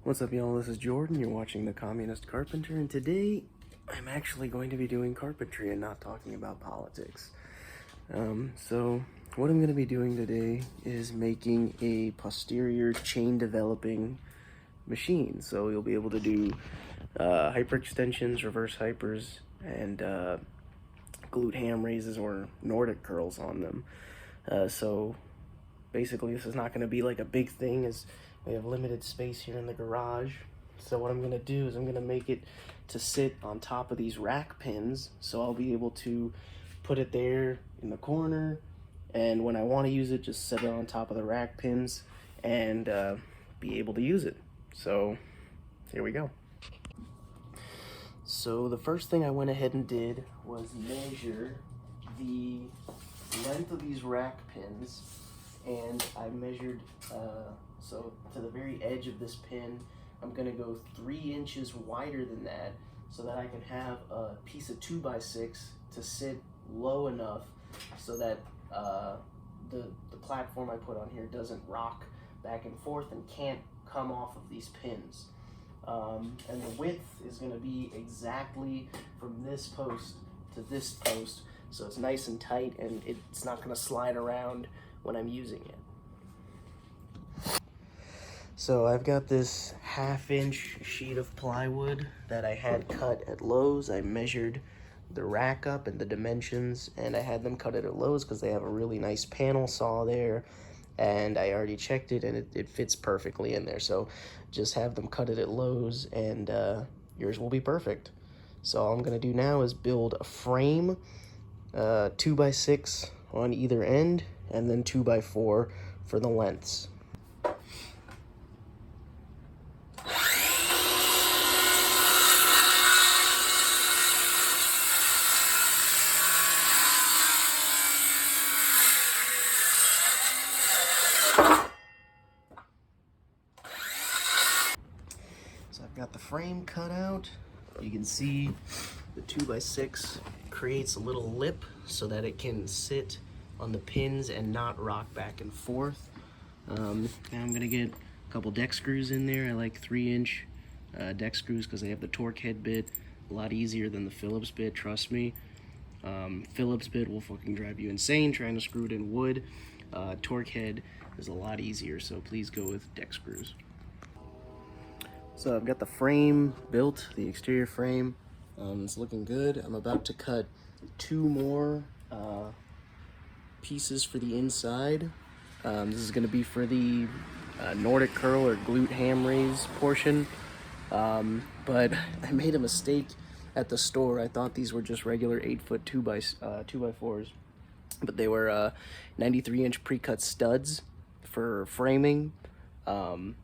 What's up, y'all? This is Jordan. You're watching The Communist Carpenter, and today I'm actually going to be doing carpentry and not talking about politics. So what I'm going to be doing today is making a posterior chain developing machine. So you'll be able to do hyperextensions, reverse hypers, and glute ham raises or Nordic curls on them. So basically this is not going to be like a big thing as we have limited space here in the garage. So what I'm going to do is I'm going to make it to sit on top of these rack pins, so I'll be able to put it there in the corner, and when I want to use it, just set it on top of the rack pins and be able to use it. So here we go. So the first thing I went ahead and did was measure the length of these rack pins, and I measured so to the very edge of this pin I'm gonna go 3 inches wider than that, so that I can have a piece of 2x6 to sit low enough so that the platform I put on here doesn't rock back and forth and can't come off of these pins. And the width is going to be exactly from this post to this post, so it's nice and tight and it's not going to slide around when I'm using it. So I've got this 1/2 inch sheet of plywood that I had cut at Lowe's. I measured the rack up and the dimensions, and I had them cut it at Lowe's because they have a really nice panel saw there, and I already checked it and it fits perfectly in there. So just have them cut it at Lowe's and yours will be perfect. So all I'm gonna do now is build a frame, 2x6 on either end, and then 2x4 for the lengths. So I've got the frame cut out. You can see the 2x6 creates a little lip so that it can sit on the pins and not rock back and forth. Now I'm gonna get a couple deck screws in there. I like 3-inch deck screws because they have the torque head bit, a lot easier than the Phillips bit, trust me. Phillips bit will fucking drive you insane trying to screw it in wood. Torque head is a lot easier, so please go with deck screws. So I've got the frame built, the exterior frame. It's looking good. I'm about to cut 2 more pieces for the inside. This is going to be for the Nordic curl or glute ham raise portion. But I made a mistake at the store. I thought these were just regular 8-foot 2x4s, but they were 93-inch pre-cut studs for framing.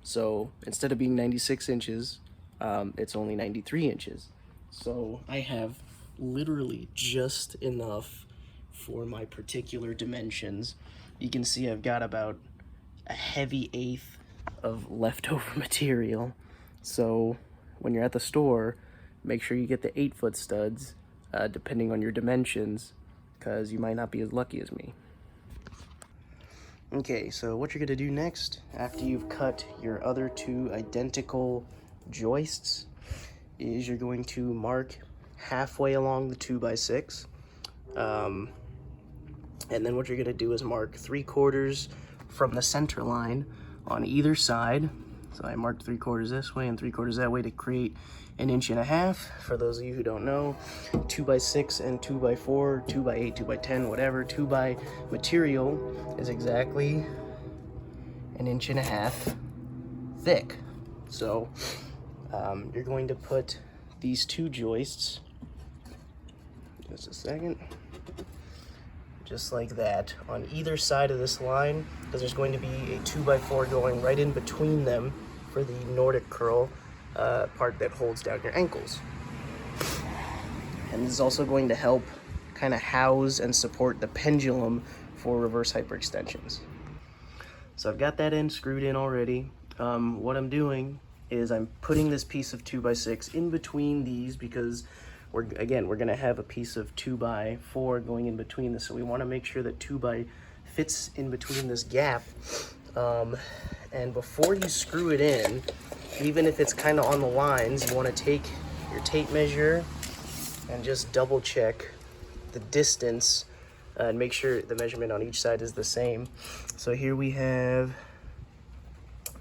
So instead of being 96 inches, it's only 93 inches. So I have literally just enough for my particular dimensions. You can see I've got about a heavy 1/8 of leftover material. So when you're at the store, make sure you get the 8-foot studs, depending on your dimensions, because you might not be as lucky as me. Okay, so what you're gonna do next, after you've cut your other 2 identical joists, is you're going to mark halfway along the 2x6. And then what you're gonna do is mark 3/4 from the center line on either side. So I marked 3/4 this way and 3/4 that way to create 1.5 inches. For those of you who don't know, 2x6 and 2x4, 2x8, 2x10, whatever, 2x material is exactly 1.5 inches thick. So you're going to put these 2 joists, just a second, just like that, on either side of this line, because there's going to be a 2x4 going right in between them for the Nordic curl part that holds down your ankles. And this is also going to help kind of house and support the pendulum for reverse hyperextensions. So I've got that end screwed in already. What I'm doing is I'm putting this piece of 2x6 in between these because we're going to have a piece of 2x4 going in between this, so we want to make sure that 2x fits in between this gap. And before you screw it in, even if it's kind of on the lines, you want to take your tape measure and just double check the distance and make sure the measurement on each side is the same. So here we have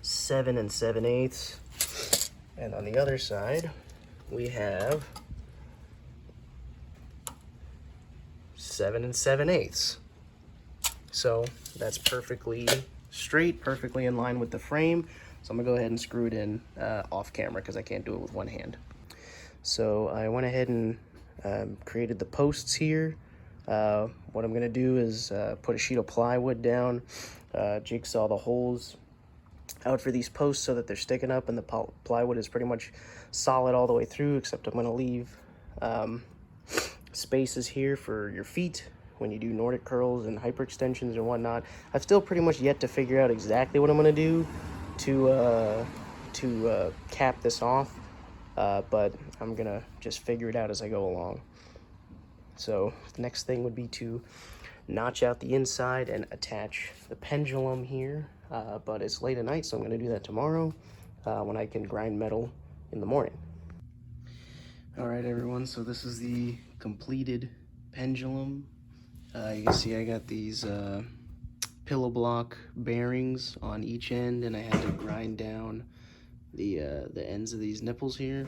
7 7/8, and on the other side we have 7 7/8. So that's perfectly straight, perfectly in line with the frame. So I'm gonna go ahead and screw it in off camera because I can't do it with one hand. So I went ahead and created the posts here. What I'm gonna do is put a sheet of plywood down, jigsaw the holes out for these posts so that they're sticking up, and the plywood is pretty much solid all the way through, except I'm gonna leave spaces here for your feet when you do Nordic curls and hyperextensions and whatnot. I've still pretty much yet to figure out exactly what I'm gonna do to cap this off, but I'm gonna just figure it out as I go along. So the next thing would be to notch out the inside and attach the pendulum here, but it's late at night, so I'm gonna do that tomorrow when I can grind metal in the morning. All right, everyone, so this is the completed pendulum. You can see I got these pillow block bearings on each end, and I had to grind down the ends of these nipples here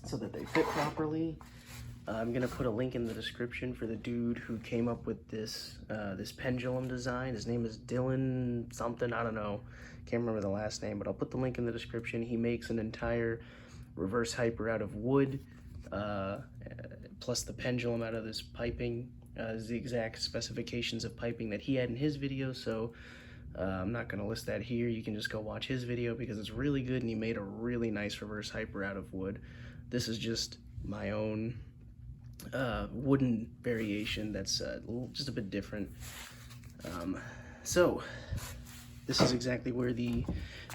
so that they fit properly. I'm gonna put a link in the description for the dude who came up with this this pendulum design. His name is Dylan something, I don't know, can't remember the last name, but I'll put the link in the description. He makes an entire reverse hyper out of wood, plus the pendulum out of this piping. Is the exact specifications of piping that he had in his video, so I'm not going to list that here. You can just go watch his video because it's really good, and he made a really nice reverse hyper out of wood. This is just my own wooden variation that's just a bit different. So this is exactly where the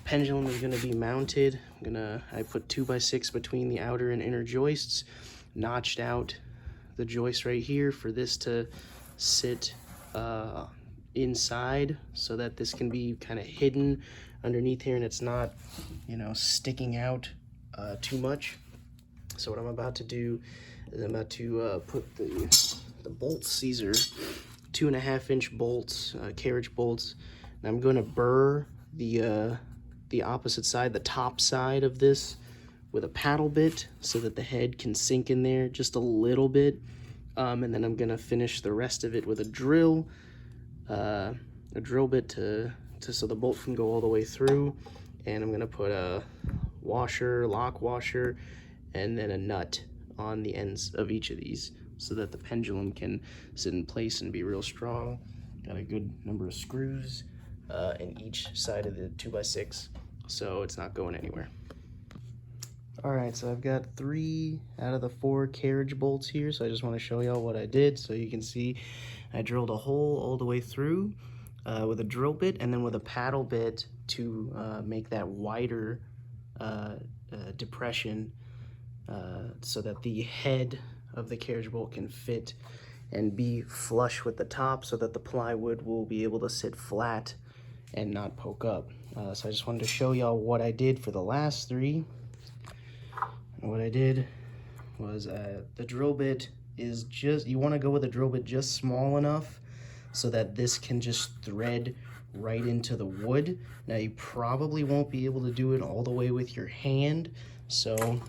pendulum is going to be mounted. I put 2x6 between the outer and inner joists, notched out the joist right here for this to sit inside so that this can be kind of hidden underneath here and it's not, you know, sticking out too much. So what I'm about to do is I'm about to put the bolts. These are 2.5-inch bolts, carriage bolts, and I'm going to burr the opposite side, the top side of this, with a paddle bit so that the head can sink in there just a little bit, and then I'm gonna finish the rest of it with a drill bit to so the bolt can go all the way through, and I'm gonna put a washer, lock washer, and then a nut on the ends of each of these so that the pendulum can sit in place and be real strong. Got a good number of screws in each side of the 2x6, so it's not going anywhere. All right, so I've got 3 out of the 4 carriage bolts here, so I just want to show y'all what I did. So you can see I drilled a hole all the way through with a drill bit, and then with a paddle bit to make that wider depression so that the head of the carriage bolt can fit and be flush with the top so that the plywood will be able to sit flat and not poke up. So I just wanted to show y'all what I did for the last 3. What I did was the drill bit is just, you want to go with a drill bit just small enough so that this can just thread right into the wood. Now you probably won't be able to do it all the way with your hand, so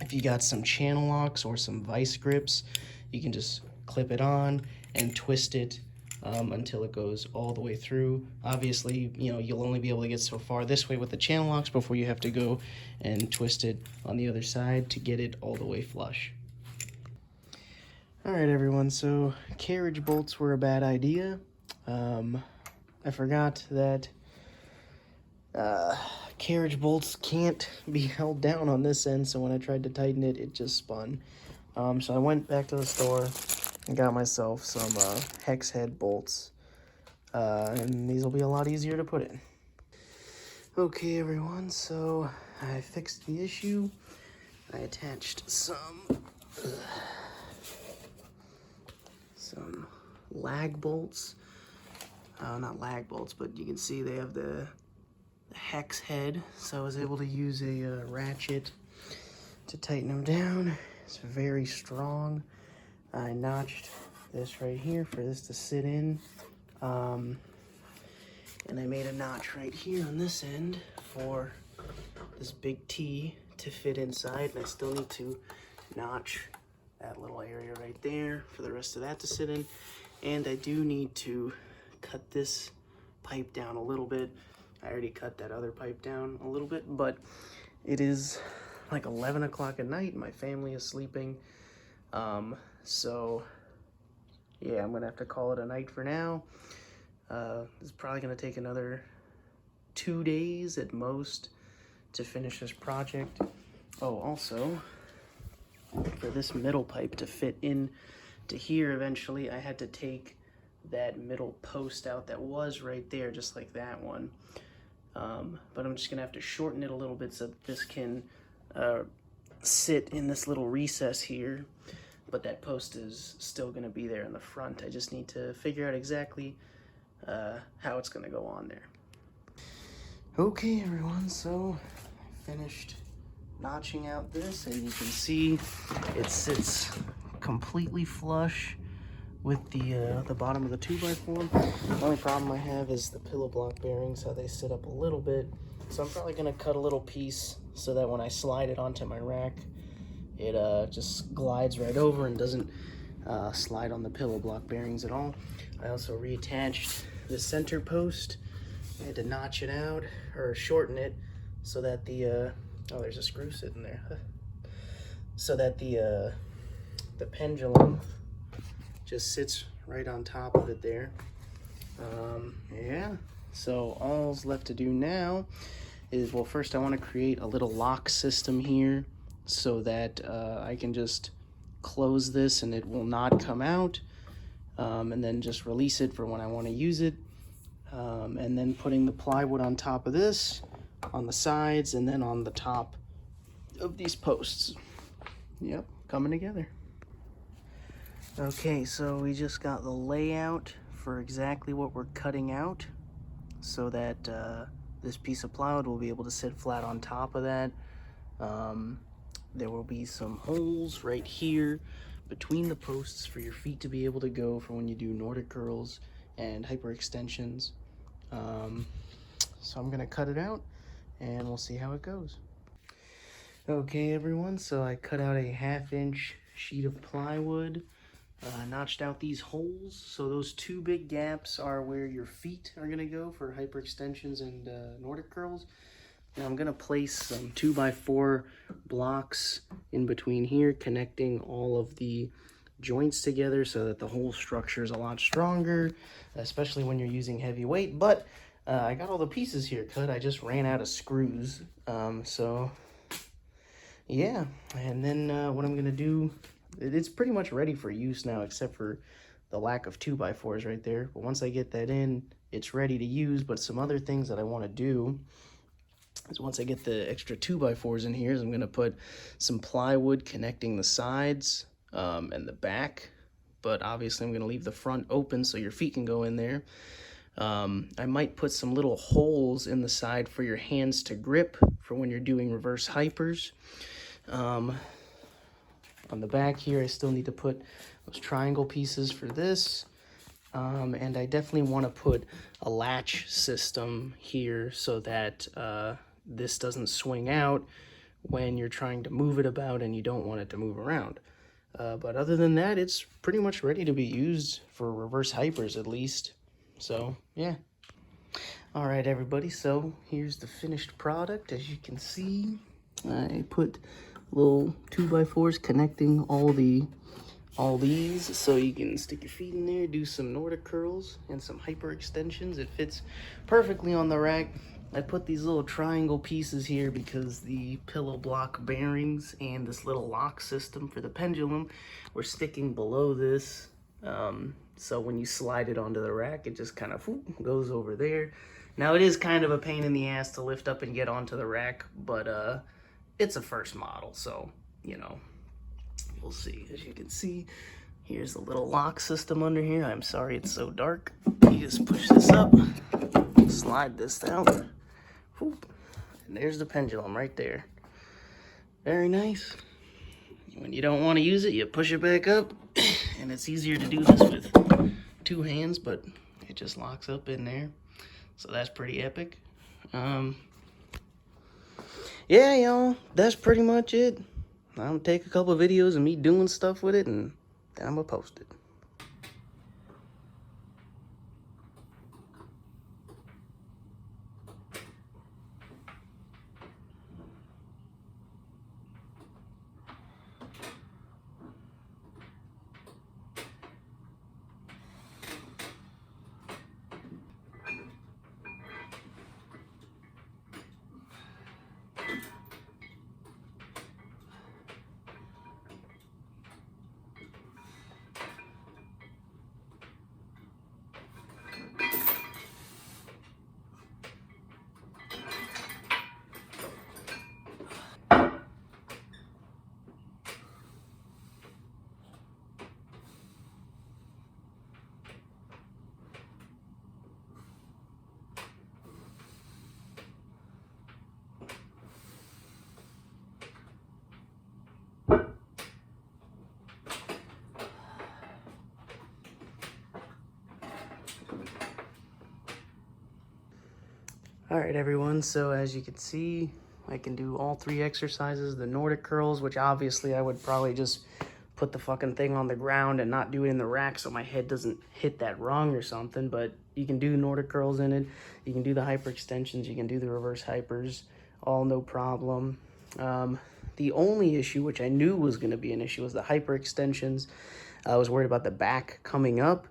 if you got some channel locks or some vice grips, you can just clip it on and twist it until it goes all the way through. Obviously, you know, you'll only be able to get so far this way with the channel locks before you have to go and twist it on the other side to get it all the way flush. All right, everyone, so carriage bolts were a bad idea. I forgot that carriage bolts can't be held down on this end, so when I tried to tighten it, it just spun. So I went back to the store and got myself some hex head bolts, and these will be a lot easier to put in. Okay, everyone, so I fixed the issue. I attached some lag bolts. Not lag bolts, but you can see they have the hex head, so I was able to use a ratchet to tighten them down. It's very strong. I notched this right here for this to sit in. And I made a notch right here on this end for this big T to fit inside. And I still need to notch that little area right there for the rest of that to sit in. And I do need to cut this pipe down a little bit. I already cut that other pipe down a little bit, but it is like 11 o'clock at night. My family is sleeping. So yeah, I'm gonna have to call it a night for now. It's probably gonna take another 2 days at most to finish this project. Oh, also, for this middle pipe to fit in to here eventually, I had to take that middle post out that was right there, just like that one. But I'm just gonna have to shorten it a little bit so that this can sit in this little recess here, but that post is still gonna be there in the front. I just need to figure out exactly how it's gonna go on there. Okay, everyone, so I finished notching out this, and you can see it sits completely flush with the bottom of the 2x4. The only problem I have is the pillow block bearings, how they sit up a little bit. So I'm probably gonna cut a little piece so that when I slide it onto my rack, it just glides right over and doesn't slide on the pillow block bearings at all. I also reattached the center post. I had to notch it out, or shorten it, so that the, oh, there's a screw sitting there. So that the pendulum just sits right on top of it there. Yeah, so all's left to do now is, well, first I want to create a little lock system here so that I can just close this and it will not come out, and then just release it for when I want to use it, and then putting the plywood on top of this, on the sides, and then on the top of these posts. Yep, coming together. Okay, so we just got the layout for exactly what we're cutting out so that this piece of plywood will be able to sit flat on top of that. There will be some holes right here between the posts for your feet to be able to go for when you do Nordic curls and hyperextensions. So I'm gonna cut it out and we'll see how it goes. Okay, everyone, so I cut out a 1/2-inch sheet of plywood. Notched out these holes, so those 2 big gaps are where your feet are gonna go for hyperextensions and Nordic curls. Now I'm gonna place some 2x4 blocks in between here, connecting all of the joints together so that the whole structure is a lot stronger, especially when you're using heavy weight. But I got all the pieces here cut. I just ran out of screws, so yeah. And then what I'm gonna do, it's pretty much ready for use now, except for the lack of 2x4s right there. But once I get that in, it's ready to use. But some other things that I want to do is, once I get the extra 2x4s in here, is I'm going to put some plywood connecting the sides and the back. But obviously I'm going to leave the front open so your feet can go in there. I might put some little holes in the side for your hands to grip for when you're doing reverse hypers. On the back here, I still need to put those triangle pieces for this. And I definitely want to put a latch system here so that this doesn't swing out when you're trying to move it about and you don't want it to move around. But other than that, it's pretty much ready to be used for reverse hypers at least. So, yeah. All right, everybody, so here's the finished product. As you can see, I put little 2x4s connecting all these so you can stick your feet in there, do some Nordic curls and some hyper extensions. It fits perfectly on the rack. I put these little triangle pieces here because the pillow block bearings and this little lock system for the pendulum were sticking below this. So when you slide it onto the rack, it just kind of goes over there. Now, it is kind of a pain in the ass to lift up and get onto the rack, but it's a first model, so, you know, we'll see. As you can see, here's the little lock system under here. I'm sorry it's so dark. You just push this up, slide this down. Poop. And there's the pendulum right there. Very nice. When you don't want to use it, you push it back up. And it's easier to do this with 2 hands, but it just locks up in there. So that's pretty epic. Yeah, y'all, that's pretty much it. I'm gonna take a couple of videos of me doing stuff with it, and then I'm gonna post it. All right, everyone, so as you can see, I can do all 3 exercises. The Nordic curls, which obviously I would probably just put the fucking thing on the ground and not do it in the rack so my head doesn't hit that rung or something, but you can do Nordic curls in it. You can do the hyperextensions, you can do the reverse hypers, all no problem. The only issue, which I knew was going to be an issue, was the hyperextensions. I was worried about the back coming up.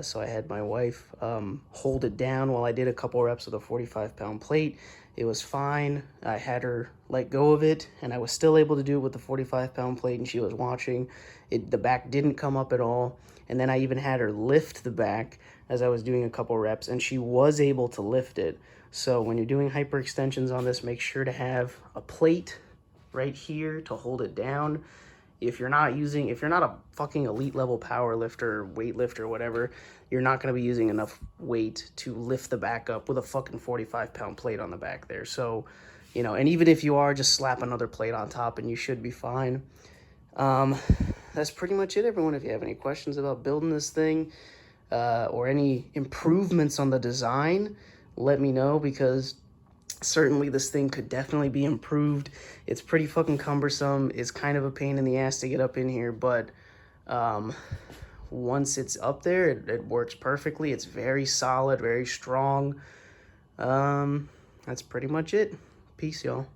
So I had my wife hold it down while I did a couple reps with a 45-pound plate. It was fine. I had her let go of it, and I was still able to do it with the 45-pound plate, and she was watching. The back didn't come up at all, and then I even had her lift the back as I was doing a couple reps, and she was able to lift it. So when you're doing hyperextensions on this, make sure to have a plate right here to hold it down. If you're not a fucking elite level power lifter, weight lifter, whatever, you're not going to be using enough weight to lift the back up with a fucking 45-pound plate on the back there. So, you know, and even if you are, just slap another plate on top and you should be fine. That's pretty much it, everyone. If you have any questions about building this thing, or any improvements on the design, let me know, because certainly this thing could definitely be improved. It's pretty fucking cumbersome. It's kind of a pain in the ass to get up in here, but once it's up there, it works perfectly. It's very solid, very strong. That's pretty much it. Peace, y'all.